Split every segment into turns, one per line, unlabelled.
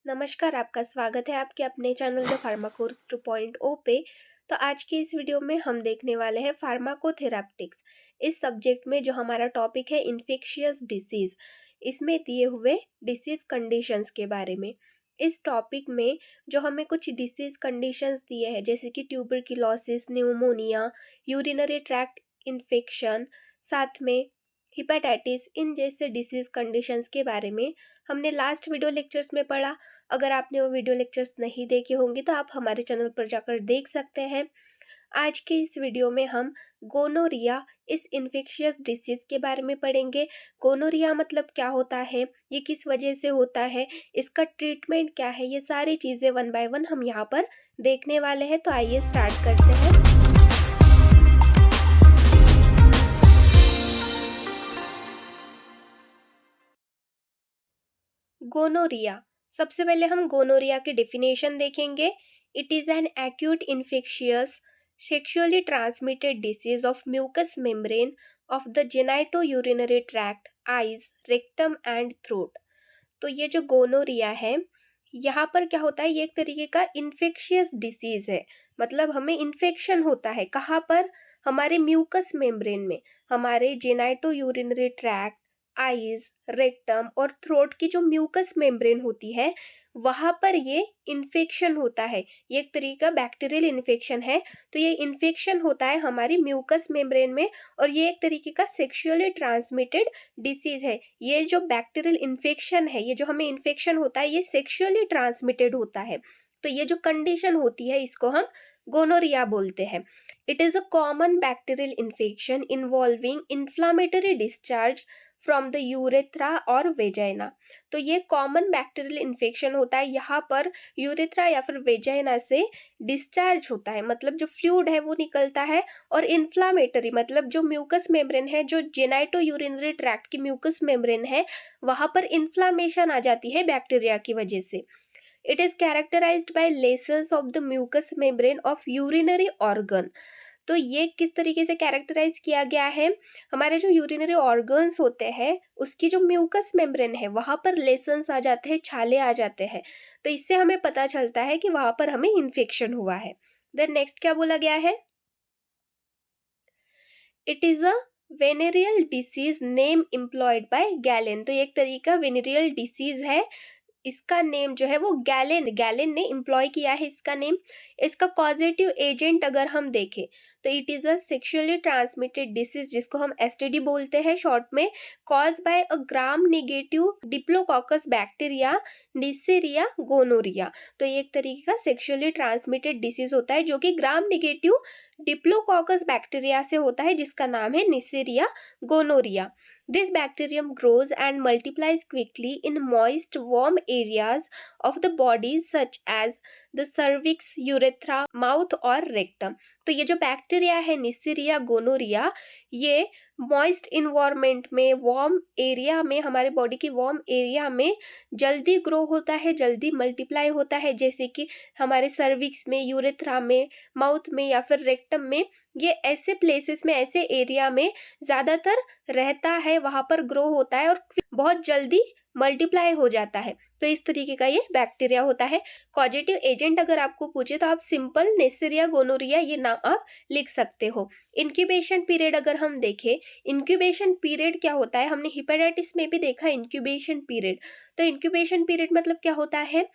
नमस्कार, आपका स्वागत है आपके अपने चैनल द फार्माकोर्स 2.0 पे। तो आज की इस वीडियो में हम देखने वाले हैं फार्माकोथेराप्टिक्स। इस सब्जेक्ट में जो हमारा टॉपिक है इन्फेक्शियस डिसीज, इसमें दिए हुए डिसीज कंडीशंस के बारे में। इस टॉपिक में जो हमें कुछ डिसीज कंडीशंस दिए हैं जैसे कि tuberculosis, pneumonia, urinary tract infection, साथ में हिपेटाइटिस, इन जैसे डिसीज कंडीशंस के बारे में हमने लास्ट वीडियो लेक्चर्स में पढ़ा। अगर आपने वो वीडियो लेक्चर्स नहीं देखे होंगे तो आप हमारे चैनल पर जाकर देख सकते हैं। आज के इस वीडियो में हम गोनोरिया, इस इन्फेक्शियस डिसीज के बारे में पढ़ेंगे। गोनोरिया मतलब क्या होता है, ये किस वजह से होता है, इसका ट्रीटमेंट क्या है, ये सारी चीज़ें वन बाय वन हम यहाँ पर देखने वाले हैं। तो आइए स्टार्ट करते हैं। गोनोरिया, सबसे पहले हम गोनोरिया की डेफिनेशन देखेंगे। It is an acute infectious sexually transmitted disease of mucous membrane of the genito urinary tract, eyes, rectum and throat. तो ये जो गोनोरिया है, यहाँ पर क्या होता है, ये एक तरीके का इन्फेक्शियस डिसीज है। मतलब हमें इन्फेक्शन होता है कहाँ पर, हमारे म्यूकस मेम्ब्रेन में, हमारे genito urinary tract, eyes, rectum और थ्रोट की जो म्यूकस मेम्ब्रेन होती है वहां पर ये इन्फेक्शन होता है। ये एक तरीके का बैक्टीरियल इन्फेक्शन है। तो ये इन्फेक्शन होता है हमारी म्यूकस मेम्ब्रेन में, और ये एक तरीके का सेक्सुअली ट्रांसमिटेड डिसीज है। ये जो बैक्टीरियल इन्फेक्शन है, ये जो हमें इन्फेक्शन होता है, ये सेक्सुअली ट्रांसमिटेड होता है। तो ये जो कंडीशन होती है इसको हम गोनोरिया बोलते हैं। It is a common bacterial infection involving inflammatory discharge from the urethra और वेजाइना। तो ये कॉमन बैक्टीरियल इन्फेक्शन होता है। यहाँ पर यूरेथ्रा या फिर वेजाइना से डिस्चार्ज होता है, मतलब जो फ्लूइड है वो निकलता है। और इन्फ्लामेटरी मतलब जो म्यूकस मेम्ब्रेन है, जो जेनाइटो यूरिनरी ट्रैक्ट की म्यूकस मेम्ब्रेन है, वहां पर इन्फ्लामेशन आ जाती है बैक्टीरिया की वजह से। It is characterised by lesions of the mucous membrane of urinary organ. तो ये किस तरीके से कैरेक्टराइज किया गया है, हमारे जो यूरिनरी ऑर्गन्स होते हैं उसकी जो म्यूकस मेम्ब्रेन है वहां पर लेसन्स आ जाते हैं, छाले आ जाते हैं। तो इससे हमें पता चलता है कि वहां पर हमें इन्फेक्शन हुआ है। देन नेक्स्ट क्या बोला गया है, it is a venereal disease name employed by Galen. तो ये एक तरीका का वेनेरियल डिसीज है, इसका नेम जो है वो गैलेन गैलेन ने एम्प्लॉय किया है इसका नेम। इसका कॉजेटिव एजेंट अगर हम देखें तो it is a sexually transmitted disease, जिसको हम एसटीडी बोलते हैं शॉर्ट में, cause by a gram negative diplococcus bacteria Neisseria gonorrhoeae. तो ये एक तरीके का सेक्सुअली ट्रांसमिटेड डिसीज होता है जो कि ग्राम नेगेटिव डिप्लोकोकस बैक्टीरिया से होता है, जिसका नाम है Neisseria gonorrhoeae. This bacterium grows and multiplies quickly in moist, warm areas of the body such as the cervix, urethra, mouth और rectum। तो ये जो बैक्टीरिया है निसेरिया गोनोरिया, ये मॉइस्ट इन्वायरमेंट में, वार्म एरिया में, हमारे बॉडी की वार्म एरिया में जल्दी ग्रो होता है, जल्दी मल्टीप्लाई होता है। जैसे कि हमारे सर्विक्स में, यूरेथ्रा में, माउथ में या फिर रेक्टम में, ये ऐसे प्लेसेस में, ऐसे एरिया में ज़्यादातर रहता है, वहां पर ग्रो होता है और बहुत जल्दी मल्टीप्लाई हो जाता है। तो इस तरीके का ये बैक्टीरिया होता है। कॉजेटिव एजेंट अगर आपको पूछे तो आप सिंपल नेसरिया गोनोरिया ये नाम आप लिख सकते हो। इंक्यूबेशन पीरियड अगर हम देखें, इंक्यूबेशन पीरियड क्या होता है, हमने हिपेटाइटिस में भी देखा इंक्यूबेशन पीरियड। तो इंक्यूबेशन पीरियड मतलब क्या होता है,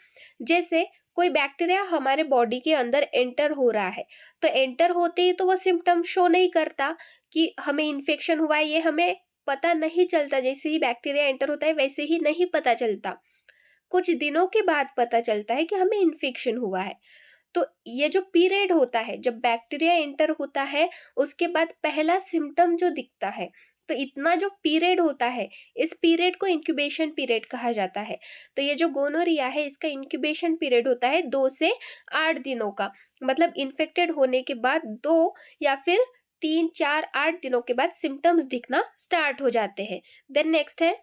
जैसे कोई बैक्टीरिया हमारे बॉडी के अंदर एंटर हो रहा है, तो एंटर होते ही तो वो सिम्टम शो नहीं करता कि हमें इन्फेक्शन हुआ है, ये हमें पता नहीं चलता। जैसे ही बैक्टीरिया एंटर होता है वैसे ही नहीं पता चलता, कुछ दिनों के बाद पता चलता है कि हमें इन्फेक्शन हुआ है। तो ये जो पीरियड होता है जब बैक्टीरिया एंटर होता है, उसके बाद पहला सिम्टम जो दिखता है, तो इतना जो पीरियड होता है, इस पीरियड को इंक्यूबेशन पीरियड कहा जाता है। तो ये जो गोनोरिया है इसका इंक्यूबेशन पीरियड होता है 2 से 8 दिनों का। मतलब इन्फेक्टेड होने के बाद 2 या फिर 3, 4, 8 दिनों के बाद सिम्टम्स दिखना स्टार्ट हो जाते हैं। देन नेक्स्ट है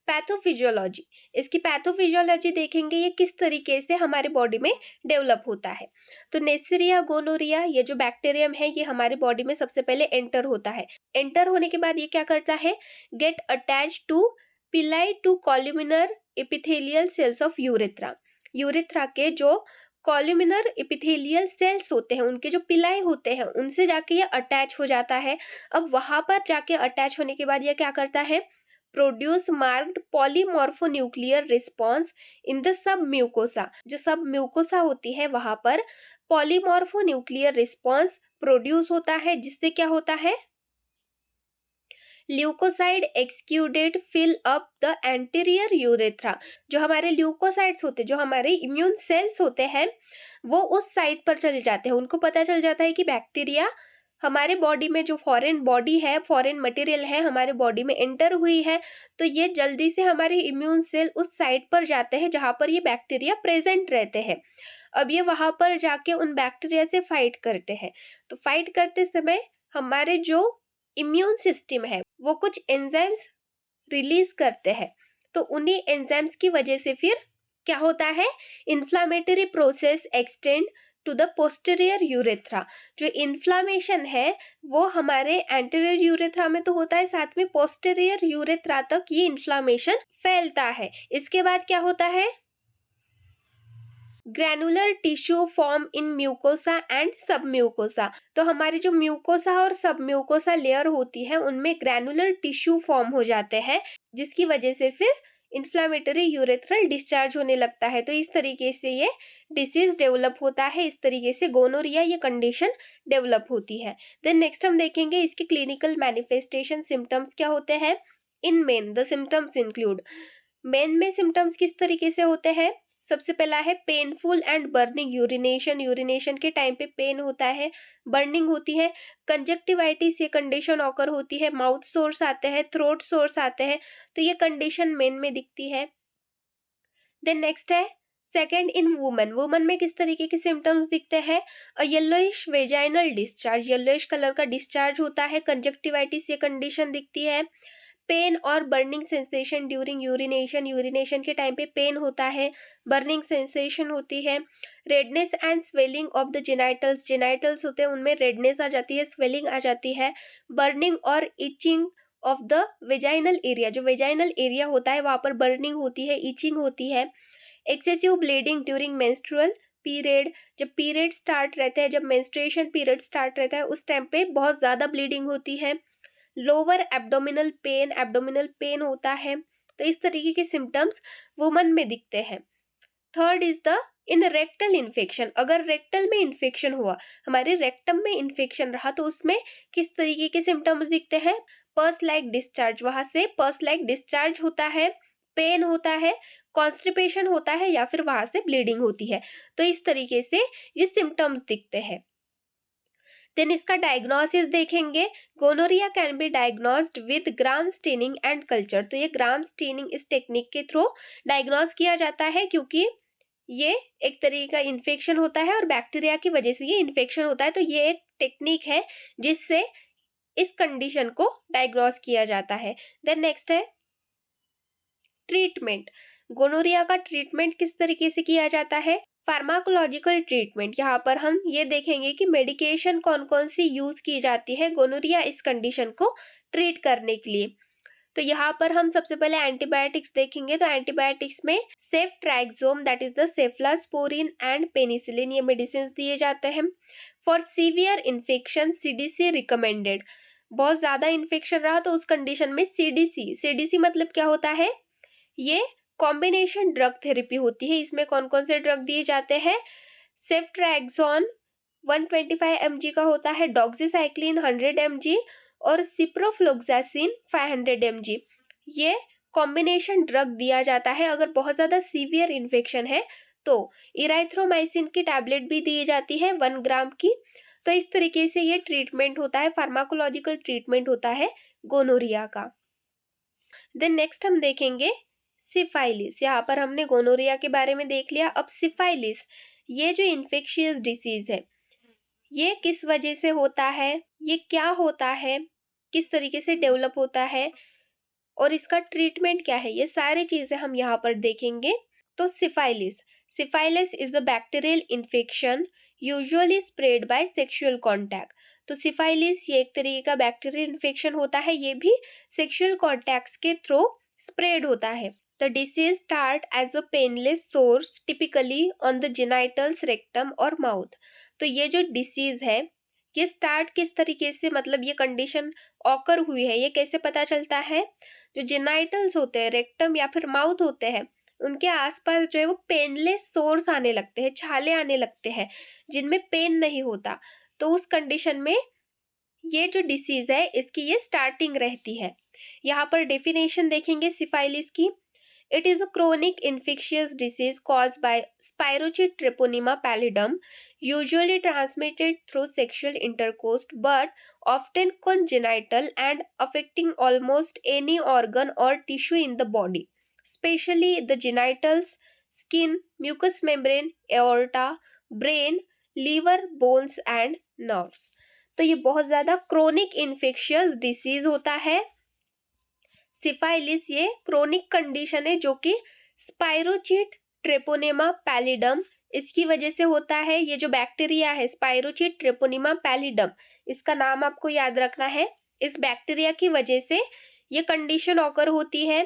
पैथोफिजियोलॉजी। इसकी पैथोफिजियोलॉजी देखेंगे ये किस तरीके से हमारे बॉडी में डेवलप होता है। तो नेसरिया गोनोरिया, ये जो बैक्टीरियम है ये हमारे बॉडी में सबसे पहले एंटर होता है। एंटर होने के बाद ये क्या करता है, get attach to pili to columnar epithelial cells of urethra. Urethra के जो कॉलुमिनर एपिथेलियल सेल्स होते हैं, उनके जो पिलाई होते हैं, उनसे जाके ये अटैच हो जाता है। अब वहां पर जाके अटैच होने के बाद ये क्या करता है, produce marked polymorphonuclear response in the sub mucosa. जो सब म्यूकोसा होती है वहां पर पॉलीमॉर्फोन्यूक्लियर रिस्पॉन्स प्रोड्यूस होता है, जिससे क्या होता है, leucocyte exuded fill up the anterior urethra. जो हमारे ल्यूकोसाइड्स होते हैं, जो हमारे इम्यून सेल्स होते हैं, वो उस साइड पर चले जाते हैं। उनको पता चल जाता है कि बैक्टीरिया हमारे बॉडी में, जो फॉरेन बॉडी है, फॉरेन मटेरियल है, हमारे बॉडी में एंटर हुई है, तो ये जल्दी से हमारे इम्यून सेल उस साइड पर जाते हैं जहां पर ये बैक्टीरिया प्रेजेंट रहते हैं। अब ये वहां पर जाके उन बैक्टीरिया से फाइट करते हैं। तो फाइट करते समय हमारे जो इम्यून सिस्टम है वो कुछ एंजाइम्स रिलीज करते हैं। तो उन्हीं एंजाइम्स की वजह से फिर क्या होता है, inflammatory process extend to the posterior urethra. जो इन्फ्लामेशन है वो हमारे एंटीरियर यूरेथ्रा में तो होता है, साथ में पोस्टीरियर यूरेथ्रा तक ये इन्फ्लामेशन फैलता है। इसके बाद क्या होता है, granular tissue form in mucosa and सब म्यूकोसा। तो हमारी जो म्यूकोसा और सब म्यूकोसा लेयर होती है, उनमें ग्रैनुलर टिश्यू फॉर्म हो जाते हैं, जिसकी वजह से फिर इन्फ्लामेटरी यूरेथ्रल डिस्चार्ज होने लगता है। तो इस तरीके से ये डिसीज डेवलप होता है, इस तरीके से गोनोरिया ये कंडीशन डेवलप होती है। देन नेक्स्ट हम देखेंगे इसके क्लिनिकल मैनिफेस्टेशन सिम्टम्स क्या होते हैं। In men the symptoms include, men में सिम्टम्स किस तरीके से होते हैं, सबसे पहला है painful and burning urination. Urination के टाइम पे पेन होता है, बर्निंग होती है। कंजक्टिवाइटिस ये कंडीशन ऑकर होती है, माउथ सोर्स आते हैं, थ्रोट सोर्स आते हैं। तो ये कंडीशन मेन में दिखती है। देन नेक्स्ट है सेकेंड इन वुमन। वुमन में किस तरीके के सिम्टम्स दिखते हैं, yellowish vaginal discharge, yellowish colour का डिस्चार्ज होता है। कंजक्टिवाइटिस ये कंडीशन दिखती है। पेन और burning sensation during urination, urination के टाइम पे पेन होता है, बर्निंग सेंसेशन होती है। Redness and swelling of the genitals, genitals होते हैं उनमें रेडनेस आ जाती है, स्वेलिंग आ जाती है। बर्निंग और itching of the vaginal area, जो वेजाइनल एरिया होता है वहां पर बर्निंग होती है, इचिंग होती है। Excessive bleeding during menstrual period, जब पीरियड स्टार्ट रहते हैं, जब मेंस्ट्रुएशन पीरियड स्टार्ट रहता है, उस टाइम पे बहुत ज्यादा ब्लीडिंग होती है। Lower abdominal pain, abdominal pain होता है। तो इस तरीके के सिम्टम्स वुमन में दिखते हैं। Third is the in rectal infection. अगर रेक्टल में इन्फेक्शन हुआ, हमारे रेक्टम में इन्फेक्शन रहा, तो उसमें किस तरीके के सिम्टम्स दिखते हैं, पर्स लाइक डिस्चार्ज, वहां से पर्स लाइक डिस्चार्ज होता है, पेन होता है, कॉन्स्टिपेशन होता है, या फिर वहां से ब्लीडिंग होती है। तो इस तरीके से ये सिम्टम्स दिखते हैं। देन इसका डायग्नोसिस देखेंगे। Gonorrhoea can be diagnosed with gram staining and culture. तो ये ग्राम स्टेनिंग इस टेक्निक के थ्रू डायग्नोस किया जाता है, क्योंकि ये एक तरीके का इन्फेक्शन होता है और बैक्टीरिया की वजह से ये इन्फेक्शन होता है। तो ये एक टेक्निक है जिससे इस कंडीशन को डायग्नोस किया जाता है। देन नेक्स्ट है ट्रीटमेंट। गोनोरिया का ट्रीटमेंट किस तरीके से किया जाता है, फार्माकोलॉजिकल ट्रीटमेंट। यहाँ पर हम ये देखेंगे कि मेडिकेशन कौन कौन सी यूज की जाती है गोनोरिया इस कंडीशन को ट्रीट करने के लिए। तो यहाँ पर हम सबसे पहले एंटीबायोटिक्स देखेंगे। तो एंटीबायोटिक्स में ceftriaxone, that is the cephalosporin and penicillin, ये मेडिसिन दिए जाते हैं। For severe infection CDC recommended. बहुत ज्यादा इन्फेक्शन रहा तो उस कंडीशन में सीडीसी, सीडीसी मतलब क्या होता है, ये कॉम्बिनेशन ड्रग थेरेपी होती है। इसमें कौन कौन से ड्रग दिए जाते हैं, सेफ्ट्रैक्सोन 125 mg का होता है, डॉक्सीसाइक्लिन 100 mg और सिप्रोफ्लोक्सासिन 500 mg। ये कॉम्बिनेशन ड्रग दिया जाता है अगर बहुत ज्यादा सीवियर इन्फेक्शन है तो। इराइथ्रोमाइसिन की टैबलेट भी दी जाती है 1 ग्राम की। तो इस तरीके से ये ट्रीटमेंट होता है, फार्माकोलॉजिकल ट्रीटमेंट होता है गोनोरिया का। देन नेक्स्ट हम देखेंगे सिफाइलिस। यहाँ पर हमने गोनोरिया के बारे में देख लिया। अब सिफाइलिस, ये जो इन्फेक्शियस डिसीज है, ये किस वजह से होता है, ये क्या होता है, किस तरीके से डेवलप होता है और इसका ट्रीटमेंट क्या है, ये सारी चीजें हम यहाँ पर देखेंगे। तो syphilis, syphilis is a bacterial infection usually spread by sexual contact. तो सिफाइलिस ये एक तरीके का बैक्टीरियल इन्फेक्शन होता है, ये भी सेक्सुअल कॉन्टैक्ट्स के थ्रू स्प्रेड होता है। The disease start as a painless sores typically on the genitals, rectum और mouth. तो ये जो डिसीज है ये स्टार्ट किस तरीके से, मतलब ये कंडीशन ऑकर हुई है, ये कैसे पता चलता है? जो जेनाइटल्स होते हैं, रेक्टम या फिर माउथ होते हैं, उनके आसपास जो है वो पेनलेस सोर्स आने लगते हैं, छाले आने लगते हैं जिनमें पेन नहीं होता। तो उस कंडीशन में ये जो डिसीज है इसकी ये स्टार्टिंग रहती है। यहाँ पर डेफिनेशन देखेंगे सिफाइलिस की। It is a chronic infectious disease caused by Spirochete treponema pallidum, usually transmitted through sexual intercourse but often congenital and affecting almost any organ or tissue in the body, especially the genitals, skin, mucous membrane, aorta, brain, liver, bones and nerves. तो ये बहुत ज़्यादा chronic infectious disease होता है। Syphilis ये chronic condition है जो कि स्पाइरोचीट ट्रेपोनेमा पैलिडम इसकी वजह से होता है। ये जो बैक्टीरिया है स्पाइरोचीट ट्रेपोनेमा पैलिडम, इसका नाम आपको याद रखना है। इस बैक्टीरिया की वजह से ये कंडीशन ऑकर होती है।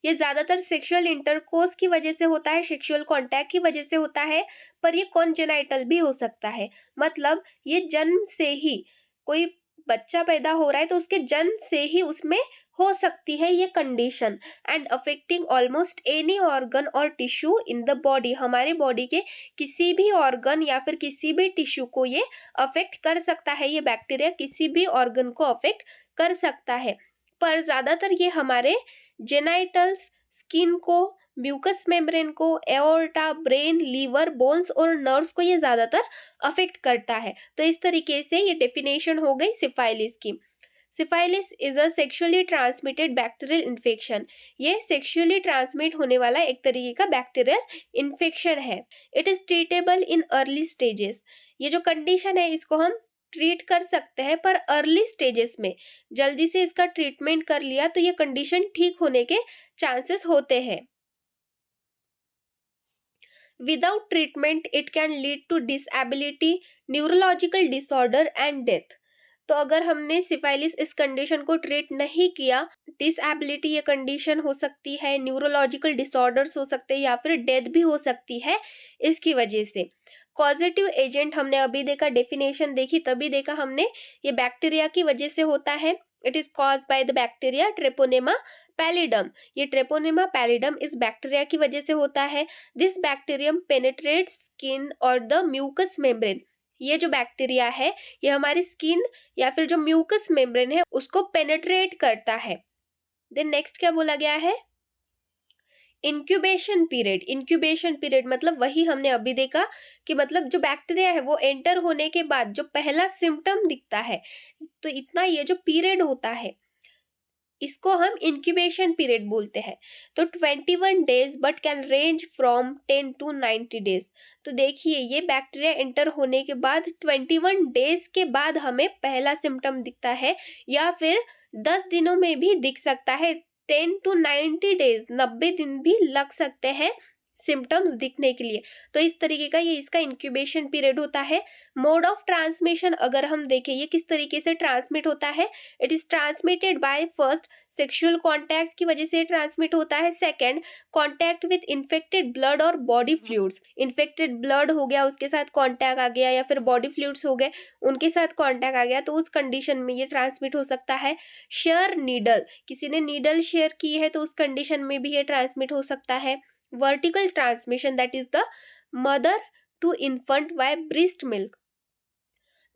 ये ज्यादातर सेक्सुअल इंटरकोर्स की वजह से होता है, सेक्सुअल कांटेक्ट की वजह से होता है, पर ये कॉन्जेनाइटल भी हो सकता है। मतलब ये जन्म से ही, कोई बच्चा पैदा हो रहा है तो उसके जन्म से ही उसमें हो सकती है ये condition. And affecting almost any organ और टिश्यू इन द बॉडी, हमारे बॉडी के किसी भी ऑर्गन या फिर किसी भी टिश्यू को ये अफेक्ट कर सकता है। ये बैक्टीरिया किसी भी ऑर्गन को अफेक्ट कर सकता है, पर ज्यादातर ये हमारे जेनाइटल्स, स्किन को, म्यूकस मेम्ब्रेन को, एओर्टा, ब्रेन, लीवर, बोन्स और नर्व्स को ये ज्यादातर अफेक्ट करता है। तो इस तरीके से ये डेफिनेशन हो गई सिफाइलिस की। Syphilis is a sexually transmitted bacterial infection. ये सेक्सुअली ट्रांसमिट होने वाला एक तरीके का बैक्टीरियल इन्फेक्शन है। It is treatable in early stages. ये जो कंडीशन है इसको हम ट्रीट कर सकते हैं, पर अर्ली स्टेजेस में जल्दी से इसका ट्रीटमेंट कर लिया तो ये कंडीशन ठीक होने के चांसेस होते हैं। Without treatment it can lead to disability, neurological disorder and death. तो अगर हमने सिफाइलिस इस कंडीशन को ट्रीट नहीं किया, डिसएबिलिटी ये कंडीशन हो सकती है, न्यूरोलॉजिकल डिसऑर्डर्स हो सकते हैं या फिर डेथ भी हो सकती है इसकी वजह से। कॉजेटिव एजेंट हमने अभी देखा, डेफिनेशन देखी तभी देखा हमने, ये बैक्टीरिया की वजह से होता है। It is caused by the bacteria Treponema pallidum. ये ट्रेपोनेमा पैलिडम इस बैक्टीरिया की वजह से होता है। दिस बैक्टीरियम पेनेट्रेट्स स्किन और द म्यूकस मेम्ब्रेन। ये जो बैक्टीरिया है ये हमारी स्किन या फिर जो म्यूकस मेम्ब्रेन है उसको पेनेट्रेट करता है। देन नेक्स्ट क्या बोला गया है? Incubation period. इंक्यूबेशन पीरियड मतलब वही हमने अभी देखा कि मतलब जो बैक्टीरिया है वो एंटर होने के बाद जो पहला सिम्टम दिखता है, तो इतना ये जो पीरियड होता है इसको हम इंक्यूबेशन पीरियड बोलते हैं। तो 21 days but can range from 10 to 90 days. तो देखिए ये बैक्टीरिया एंटर होने के बाद 21 डेज के बाद हमें पहला सिम्टम दिखता है, या फिर 10 दिनों में भी दिख सकता है। 10 to 90 डेज, 90 दिन भी लग सकते हैं सिम्टम्स दिखने के लिए। तो इस तरीके का ये इसका इंक्यूबेशन पीरियड होता है। मोड ऑफ ट्रांसमिशन अगर हम देखें ये किस तरीके से ट्रांसमिट होता है, it is transmitted by first sexual contact की वजह से ट्रांसमिट होता है। Second, contact with infected blood और बॉडी फ्लूइड्स। इन्फेक्टेड ब्लड हो गया उसके साथ कॉन्टैक्ट आ गया, या फिर बॉडी फ्लूइड्स हो गए उनके साथ कॉन्टैक्ट आ गया, तो उस कंडीशन में ये ट्रांसमिट हो सकता है। शेयर नीडल, किसी ने नीडल शेयर की है तो उस कंडीशन में भी ये ट्रांसमिट हो सकता है। Vertical transmission, that is the mother to infant by breast milk.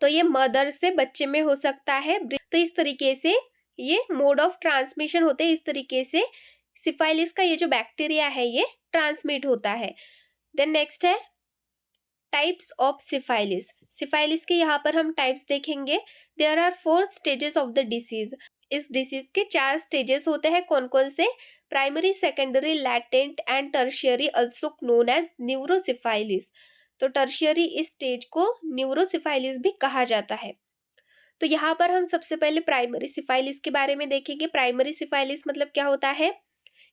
तो ये मदर से बच्चे में हो सकता है। तो इस तरीके से ये मोड ऑफ ट्रांसमिशन होते हैं। इस तरीके से सिफाइलिस का ये जो बैक्टीरिया है ये ट्रांसमिट होता है। देन नेक्स्ट है टाइप्स ऑफ सिफाइलिस। सिफाइलिस के यहाँ पर हम टाइप्स देखेंगे। There are 4 stages of the disease. इस डिसीज के 4 स्टेजेस होते हैं। कौन कौन से? Primary, secondary, latent and tertiary, also known as neurosyphilis. तो टर्शियरी इस स्टेज को न्यूरोसिफाइलिस भी कहा जाता है। तो यहाँ पर हम सबसे पहले प्राइमरी सिफाइलिस के बारे में देखेंगे। प्राइमरी सिफाइलिस मतलब क्या होता है,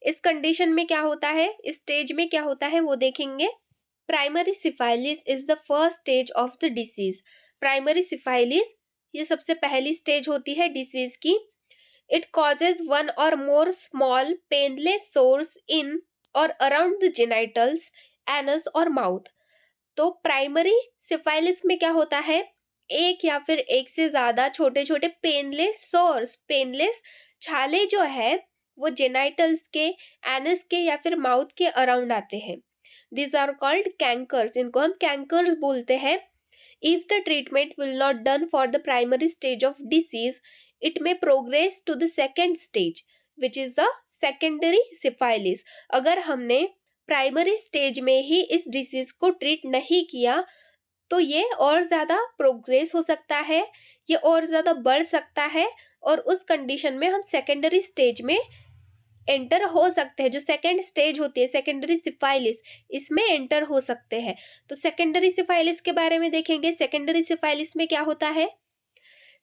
इस कंडीशन में क्या होता है, इस स्टेज में क्या होता है वो देखेंगे। Primary syphilis is the first stage of the disease. Primary syphilis ये सबसे पहली स्टेज होती है डिसीज की। It causes 1 or more small painless source इन और अराउंड द जेनाइटल्स, एनस और माउथ। तो प्राइमरी सिफाइलिस में क्या होता है, एक या फिर एक से ज्यादा छोटे छोटे पेनलेस सोर्स, पेनलेस छाले जो है वो जेनाइटल्स के, एनस के या फिर माउथ के अराउंड आते हैं। दिस आर कॉल्ड कैंकर्स, इनको हम कैंकर्स बोलते हैं। If the treatment will not done for the primary stage of disease, it may progress to the second stage, which is the secondary syphilis. अगर हमने प्राइमरी स्टेज में ही इस डिसीज को ट्रीट नहीं किया तो ये और ज्यादा प्रोग्रेस हो सकता है, ये और ज्यादा बढ़ सकता है, और उस कंडीशन में हम सेकेंडरी स्टेज में एंटर हो सकते हैं। जो सेकेंड स्टेज होती है सेकेंडरी सिफाइलिस, इसमें एंटर हो सकते हैं। तो सेकेंडरी सिफाइलिस के बारे में देखेंगे। सेकेंडरी सिफाइलिस में क्या होता है,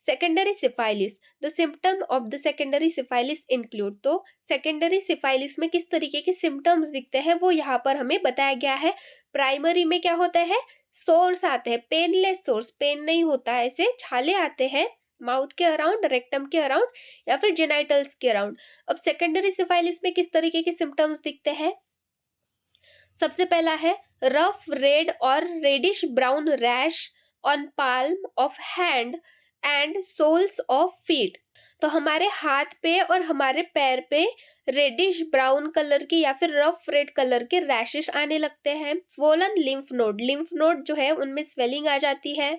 secondary syphilis, the symptom of the secondary syphilis include. तो सेकेंडरी सिफाइलिस में किस तरीके के सिम्टम्स दिखते हैं वो यहाँ पर हमें बताया गया है। प्राइमरी में क्या होता है, सोर्स आते हैं, पेनलेस सोर्स, पेन नहीं होता है, ऐसे छाले आते हैं माउथ के अराउंड, रेक्टम के अराउंड या फिर जेनाइटल्स के अराउंड। अब सेकेंडरी सिफाइलिस में किस तरीके के सिम्टम्स दिखते हैं, सबसे पहला है रफ रेड और reddish brown rash on palm of hand and soles of feet. तो हमारे हाथ पे और हमारे पैर पे रेडिश ब्राउन कलर की या फिर रफ रेड कलर के रैशेस आने लगते हैं। स्वोलन लिम्फ नोड जो है उनमें स्वेलिंग आ जाती है।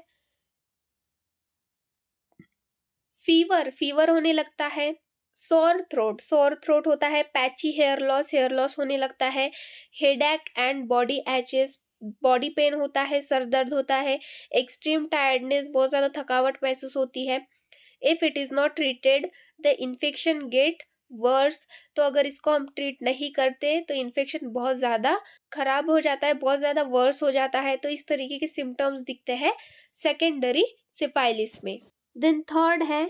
फीवर होने लगता है। सोर थ्रोट होता है। पैची हेयर लॉस होने लगता है। Headache and body aches, body pain होता है, सर दर्द होता है। एक्सट्रीम टायर्डनेस, बहुत ज्यादा थकावट महसूस होती है। If it is not treated the infection get worse. तो अगर इसको हम ट्रीट नहीं करते तो इन्फेक्शन बहुत ज्यादा खराब हो जाता है, बहुत ज्यादा वर्स हो जाता है। तो इस तरीके के सिम्टम्स दिखते हैं सेकेंडरी सिफाइलिस में। देन थर्ड है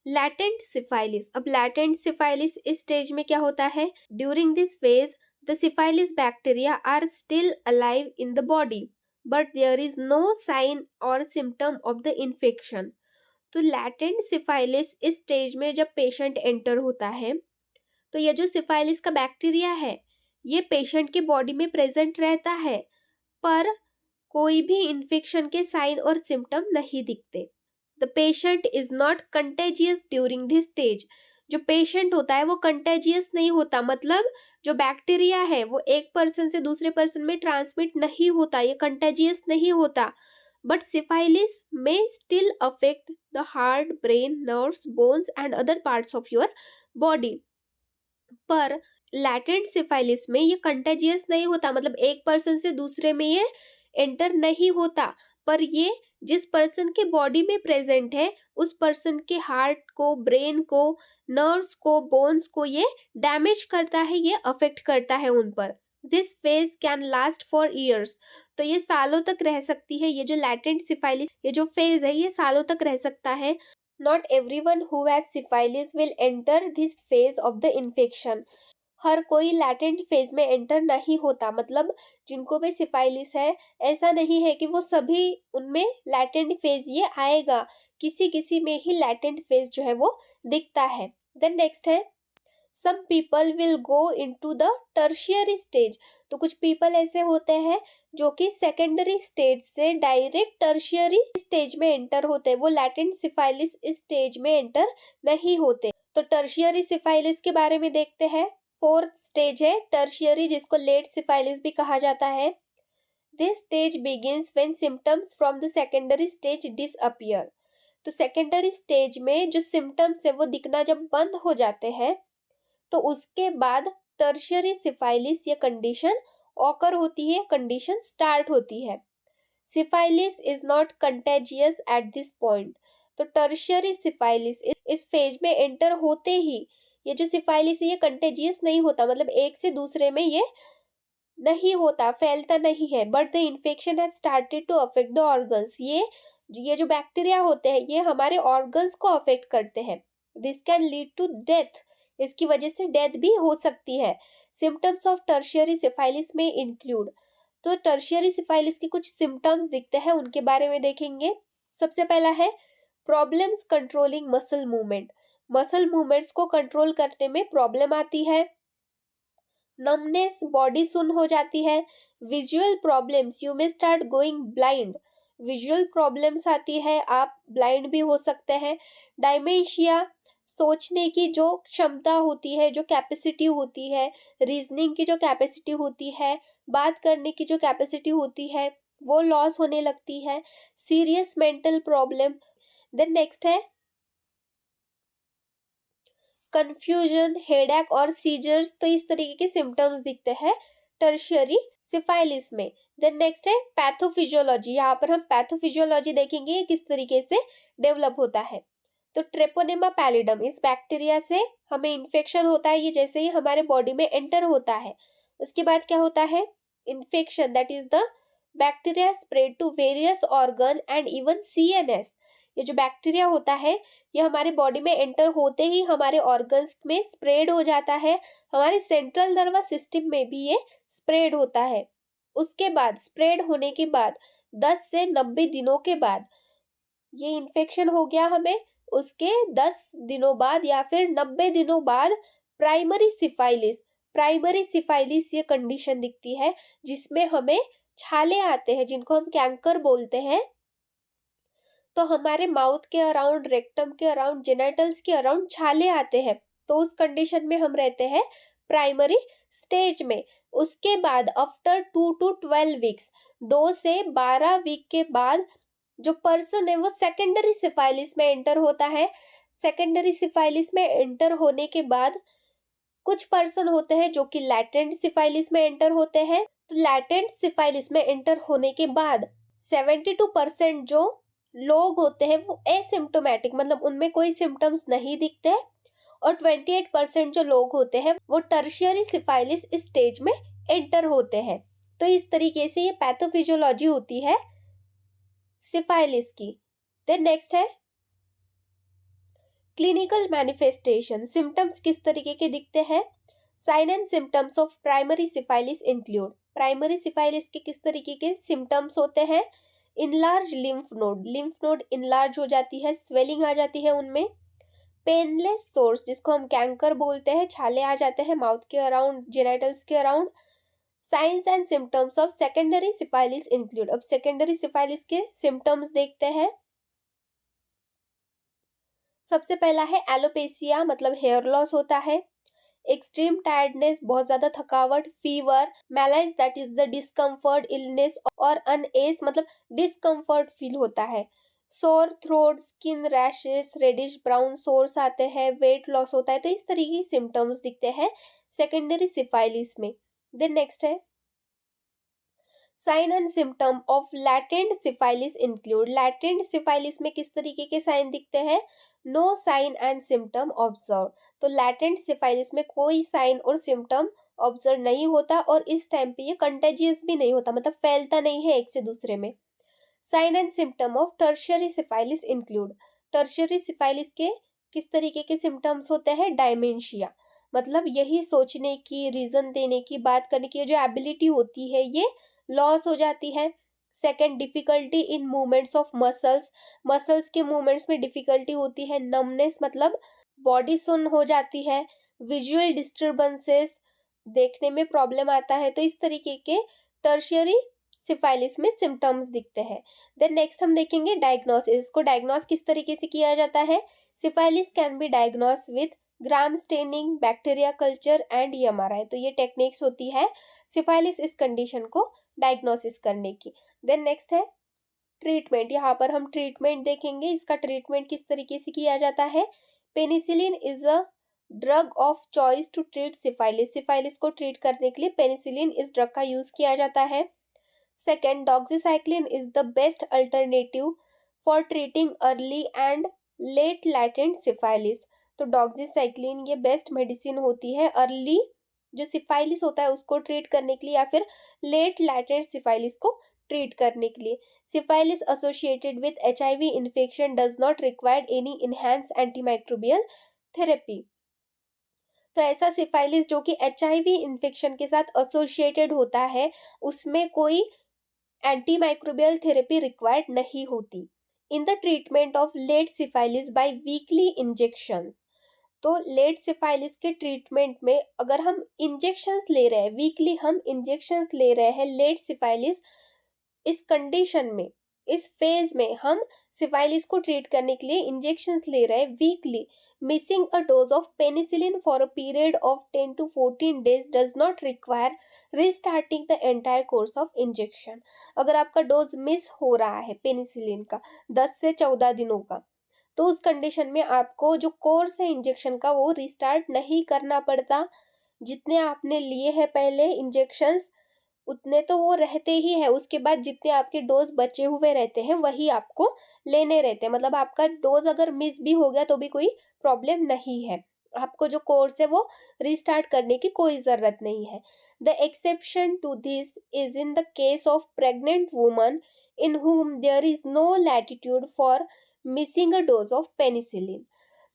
लैटेंट सिफाइलिस। अब लैटेंट सिफाइलिस इस स्टेज में क्या होता है, during this phase the syphilis bacteria are still alive in the body but there is no sign और सिम्टम ऑफ द इन्फेक्शन। तो लैटेंट सिफाइलिस इस स्टेज में जब पेशेंट एंटर होता है तो ये जो सिफाइलिस का बैक्टीरिया है ये पेशेंट के बॉडी में प्रेजेंट रहता है पर कोई भी इन्फेक्शन के साइन और सिम्टम नहीं दिखते। The patient is not contagious during this stage. जो पेशेंट होता है वो कंटेजियस नहीं होता, मतलब जो बैक्टीरिया है वो एक पर्सन से दूसरे पर्सन में ट्रांसमिट नहीं होता, ये कंटेजियस नहीं होता। बट सिफाइलिस में still affect the heart, brain, nerves, bones and other parts of your body. पर लैटेंट सिफाइलिस में ये कंटेजियस नहीं होता, मतलब एक पर्सन से दूसरे में ये एंटर नहीं होता, पर ये जिस पर्सन के बॉडी में प्रेजेंट है उस पर्सन के हार्ट को, ब्रेन को, नर्व्स को, बोन्स को ये डैमेज करता है, ये अफेक्ट करता है उन पर। This phase can last for years. तो ये सालों तक रह सकती है, ये जो लैटेंट सिफाइलिस ये जो फेज है ये सालों तक रह सकता है। Not everyone who has syphilis will enter this phase of the infection. हर कोई लैटेंट फेज में एंटर नहीं होता, मतलब जिनको भी सिफाइलिस है ऐसा नहीं है कि वो सभी उनमें लैटेंट फेज ये आएगा, किसी किसी में ही लैटेंट फेज जो है वो दिखता है। देन नेक्स्ट है some people will go into the tertiary stage. तो कुछ पीपल ऐसे होते हैं जो कि सेकेंडरी स्टेज से डायरेक्ट टर्शियरी स्टेज में एंटर होते हैं, वो लैटेंट सिफाइलिस इस स्टेज में एंटर नहीं होते। तो टर्शियरी सिफाइलिस के बारे में देखते हैं। फोर्थ स्टेज है टर्शियरी, जिसको लेट सिफाइलिस भी कहा जाता है। This stage begins when symptoms from the secondary stage disappear. तो सेकेंडरी स्टेज में जो सिम्टम्स है वो दिखना जब बंद हो जाते हैं तो उसके बाद टर्शियरी सिफाइलिस ये कंडीशन ऑकर होती है, कंडीशन स्टार्ट होती है। Syphilis is not contagious at this point. तो टर्शियरी सिफाइलिस इस फेज में एंटर होते ही ये जो सिफाइलिस है ये कंटेजियस नहीं होता, मतलब एक से दूसरे में ये नहीं होता, फैलता नहीं है। But the infection has started to affect the organs. ये जो बैक्टीरिया होते हैं ये हमारे ऑर्गन्स को अफेक्ट करते हैं। This can lead to death, इसकी वजह से डेथ भी हो सकती है। सिम्टम्स ऑफ टर्शियरी सिफाइलिस में इंक्लूड। तो टर्शियरी सिफाइलिस के कुछ सिम्टम्स दिखते हैं, उनके बारे में देखेंगे। सबसे पहला है problems controlling muscle movement. Muscle movements को कंट्रोल करने में प्रॉब्लम आती है। नमनेस, बॉडी सुन्न हो जाती है। Visual problems, you may start going blind, visual problems आती है, आप ब्लाइंड भी हो सकते हैं। डायमेंशिया, सोचने की जो क्षमता होती है, जो कैपेसिटी होती है, रीजनिंग की जो कैपेसिटी होती है, बात करने की जो कैपेसिटी होती है, वो लॉस होने लगती है। Serious mental problem. Then next है कंफ्यूजन, हेडेक और सीजर्स, तो इस तरीके के सिम्टम्स दिखते हैं टर्शियरी सिफाइलिस में। देन नेक्स्ट है पैथोफिजियोलॉजी, यहाँ पर हम पैथोफिजियोलॉजी देखेंगे किस तरीके से डेवलप होता है। तो ट्रेपोनेमा पैलिडम, इस बैक्टीरिया से हमें इन्फेक्शन होता है, ये जैसे ही हमारे बॉडी में एंटर होता है उसके बाद क्या होता है, infection, that is the bacteria spread to various organ and even CNS. ये जो बैक्टीरिया होता है ये हमारे बॉडी में एंटर होते ही हमारे ऑर्गन्स में स्प्रेड हो जाता है, हमारे सेंट्रल नर्वस सिस्टम में भी ये स्प्रेड होता है। उसके बाद स्प्रेड होने के बाद 10 से 90 दिनों के बाद ये इन्फेक्शन हो गया हमें, उसके 10 दिनों बाद या फिर 90 दिनों बाद प्राइमरी सिफाइलिस, प्राइमरी सिफाइलिस ये कंडीशन दिखती है जिसमें हमें छाले आते हैं जिनको हम कैंकर बोलते हैं। तो हमारे माउथ के अराउंड, रेक्टम के अराउंड, जेनिटल्स के अराउंड छाले आते हैं, तो उस कंडीशन में हम रहते हैं प्राइमरी स्टेज में। उसके बाद आफ्टर 2 to 12 वीक्स, 2 से 12 वीक के बाद जो पर्सन है वो सेकेंडरी सिफाइलिस में एंटर होता है। सेकेंडरी सिफाइलिस में एंटर होने के बाद कुछ पर्सन होते हैं जो कि लैटेंट सिफाइलिस में एंटर होते हैं। तो लैटेंट सिफाइलिस में एंटर होने के बाद 72% जो लोग होते हैं वो एसिम्टोमेटिक, मतलब उनमें कोई सिम्टम्स नहीं दिखते, और 28% जो लोग होते हैं वो टर्शियरी सिफाइलिस स्टेज में एंटर होते हैं। तो इस तरीके से ये पैथोफिजियोलॉजी होती है सिफाइलिस की। देन नेक्स्ट है क्लिनिकल मैनिफेस्टेशन, सिम्टम्स किस तरीके के दिखते हैं। Sign and symptoms of primary syphilis include, primary syphilis के किस तरीके के सिम्टम्स होते हैं। इनलार्ज लिम्फ नोड इनलार्ज हो जाती है, स्वेलिंग आ जाती है उनमें। पेनलेस सोर्स, जिसको हम कैंकर बोलते हैं, छाले आ जाते हैं माउथ के अराउंड, जेनिटल्स के around. Science and symptoms of secondary syphilis include, अब सेकेंडरी सिफाइलिस के सिम्टम्स देखते हैं। सबसे पहला है एलोपेसिया, मतलब हेयर लॉस होता है। एक्सट्रीम टायर्डनेस, बहुत ज्यादा थकावट। Fever. Malaise, that is the discomfort, illness और अनएस, मतलब डिस्कम्फर्ट फील होता है। Sore throat, skin rashes, reddish brown sores आते हैं, वेट लॉस होता है। तो इस तरीके के सिम्टम्स दिखते हैं सेकेंडरी सिफाइलिस में। देन नेक्स्ट है sign and symptom of latent syphilis include, latent syphilis में किस तरीके के साइन दिखते हैं। No sign and symptom observe, तो लैटेंट सिफाइलिस में कोई साइन और सिम्टम ऑब्जर्व नहीं होता और इस टाइम पे ये कंटेजियस भी नहीं होता, मतलब फैलता नहीं है एक से दूसरे में। Sign and symptom of tertiary syphilis include, tertiary syphilis के किस तरीके के सिम्टम्स होते हैं। डायमेंशिया, मतलब यही सोचने की, रीजन देने की, बात करने की जो एबिलिटी होती है ये लॉस हो जाती है। Second, difficulty in movements of muscles, muscles के मूवमेंट्स में डिफिकल्टी होती है। नमनेस, मतलब बॉडी सुन्न हो जाती है। विजुअल डिस्टर्बेंसेस, देखने में प्रॉब्लम आता है। तो इस तरीके के टर्शियरी सिफाइलिस में सिम्टम्स दिखते हैं। देन नेक्स्ट हम देखेंगे डायग्नोसिस, इसको डायग्नोस किस तरीके से किया जाता है। Syphilis can be diagnose with gram staining, bacteria culture and MRI, तो ये टेक्निक्स होती है सिफाइलिस इस कंडीशन को डायग्नोसिस करने की। देन नेक्स्ट है ट्रीटमेंट, यहाँ पर हम ट्रीटमेंट देखेंगे, इसका ट्रीटमेंट किस तरीके से किया जाता है। Penicillin is a drug of choice to treat syphilis, syphilis को ट्रीट करने के लिए पेनिसिलिन इस ड्रग का यूज किया जाता है। Second, doxycycline is the best alternative for treating early and let latent syphilis, तो डॉक्सीसाइक्लिन ये बेस्ट मेडिसिन होती है अर्ली जो सिफाइलिस होता है उसको ट्रीट करने के लिए या फिर लेट लैटेंट सिफाइलिस को ट्रीट करने के लिए। Syphilis associated with HIV infection does not require any enhance antimicrobial therapy, तो ऐसा सिफाइलिस जो कि एचआईवी इन्फेक्शन के साथ एसोसिएटेड होता है उसमें कोई एंटीमाइक्रोबियल थेरेपी रिक्वायर्ड नहीं होती। In the treatment of late syphilis by weekly injections, तो लेट सिफाइलिस के ट्रीटमेंट में अगर हम इंजेक्शंस ले रहे हैं, वीकली हम इंजेक्शंस ले रहे हैं लेट सिफाइलिस, इस कंडीशन में, इस फेज में हम सिफाइलिस को ट्रीट करने के लिए इंजेक्शंस ले रहे हैं weekly, missing a dose of penicillin for a period of 10 to 14 days does not require restarting the entire course of injection. अगर आपका डोज मिस हो रहा है पेनिसिलिन का 10 से 14 दिनों का, तो उस कंडीशन में आपको जो कोर्स है इंजेक्शन का वो रिस्टार्ट नहीं करना पड़ता। जितने आपने लिए हैं पहले इंजेक्शंस, उतने तो वो रहते ही है, उसके बाद जितने आपके डोज बचे हुए रहते हैं वही आपको लेने रहते हैं। मतलब आपका डोज अगर मिस भी हो गया तो भी कोई प्रॉब्लम नहीं है, आपको जो कोर्स है वो रिस्टार्ट करने की कोई जरूरत नहीं है। The exception to this is in the case of pregnant woman in whom there is no latitude for missing a dose of penicillin।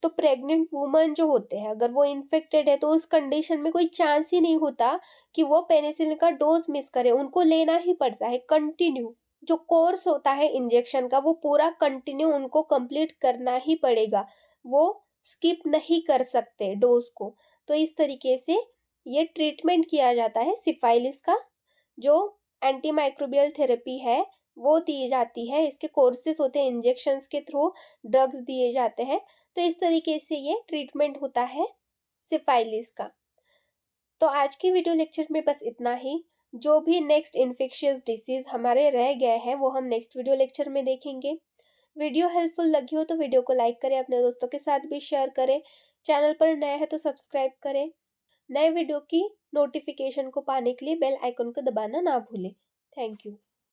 तो प्रेग्नेंट वुमन जो होते हैं, अगर वो इन्फेक्टेड है तो उस कंडीशन में कोई चांस ही नहीं होता कि वो पेनिसिलिन का डोज मिस करे, उनको लेना ही पड़ता है कंटिन्यू। जो कोर्स होता है इंजेक्शन का वो पूरा कंटिन्यू उनको कंप्लीट करना ही पड़ेगा, वो स्किप नहीं कर सकते डोज को। तो इस तरीके से ये ट्रीटमेंट किया जाता है सिफाइलिस का। जो एंटीमाइक्रोबियल थेरेपी है वो दी जाती है, इसके कोर्सेज होते हैं, इंजेक्शंस के थ्रू ड्रग्स दिए जाते हैं। तो इस तरीके से ये ट्रीटमेंट होता है सिफाइलिस का। तो आज की वीडियो लेक्चर में बस इतना ही। जो भी नेक्स्ट इन्फेक्शियस डिसीज हमारे रह गए हैं वो हम नेक्स्ट वीडियो लेक्चर में देखेंगे। वीडियो हेल्पफुल लगी हो तो वीडियो को लाइक करें, अपने दोस्तों के साथ भी शेयर करें। चैनल पर नया है तो सब्सक्राइब करें। नए वीडियो की नोटिफिकेशन को पाने के लिए बेल आइकन को दबाना ना भूलें। Thank you.